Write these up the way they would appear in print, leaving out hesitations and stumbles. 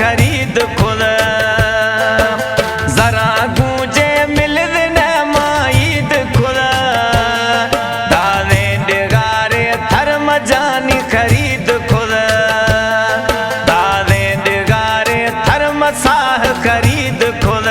खरीद खुद जरा गूंजे मिलद न माईद खुद दावे डिगारे थर्म जानी खरीद खुद दावे डिगारे थर्म साह खरीद खुद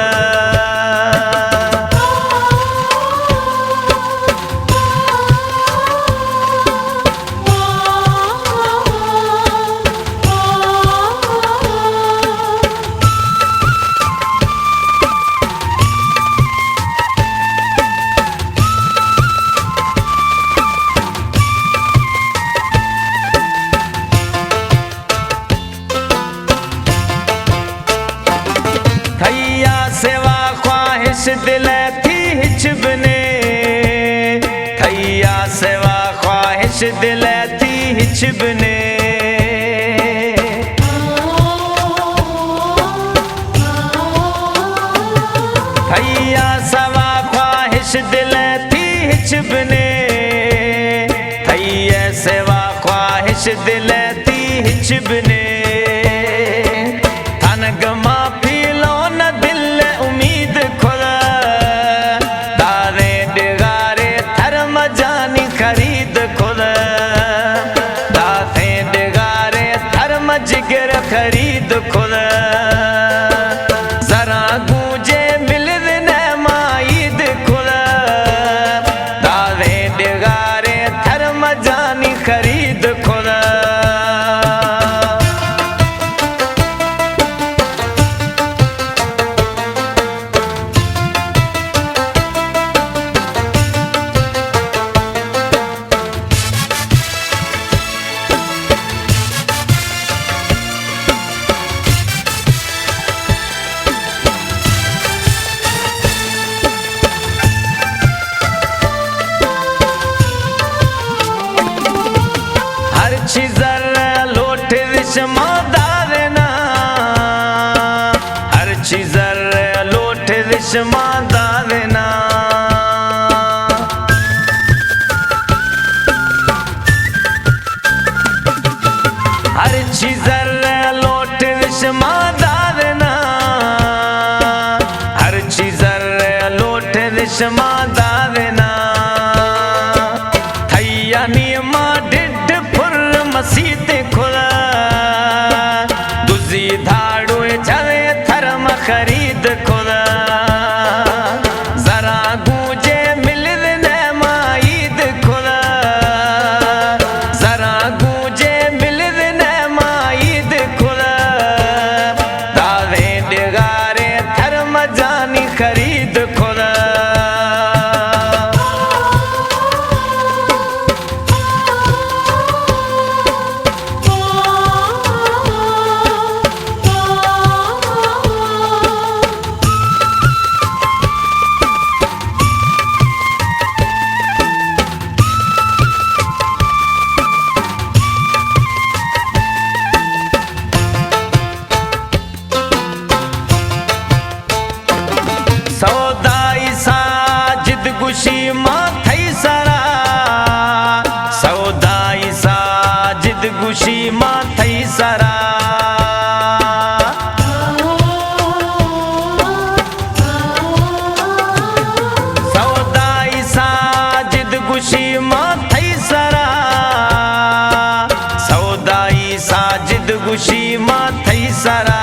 थैया सेवा ख्वाहिश दिल थी हिचबने थैया सेवा ख्वाहिश दिल थी हिचबने थैया सेवा ख्वाहिश दिल थी हिचबने थैया सेवा ख्वाहिश दिल थी हिचबने थनग माफी खरीद खुद दाते डिगारे थर्म जिगर खरीद खुद जरा गूंजे मिलद न माईद खुद दाते डिगारे थर्म जानी खरीद खुद चीज़र लोट रिश्मा दावेना हर चीज़र लोट रिश्मा दावेना हर चीज़र लोट रिश्मा दावेना हर चीज़र लोट रिश्मा दावेना थैया नियमा मसीते खुदा दुजी धाड़ो चवे थर्म खरीद खुदा जरा गूंजे मिलद न माईद खुदा जरा गूंजे मिलद न माईद खुदा दावे डिगारे थर्म जानी खरीद खुदा सौदाई साजिद गुशी मां थई सरा सौदाई साजिद गुशी मां थई सरा सौदाई साजिद गुशी मां थई सरा सौदाई साजिद गुशी मां थई सरा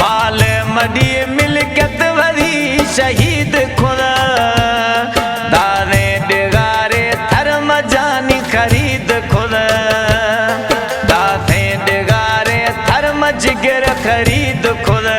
माल मडी मिलकत शहीद खुदा दावे डिगारे थर्म जानी खरीद खुदा दाते डिगारे थर्म जिगर खरीद खुदा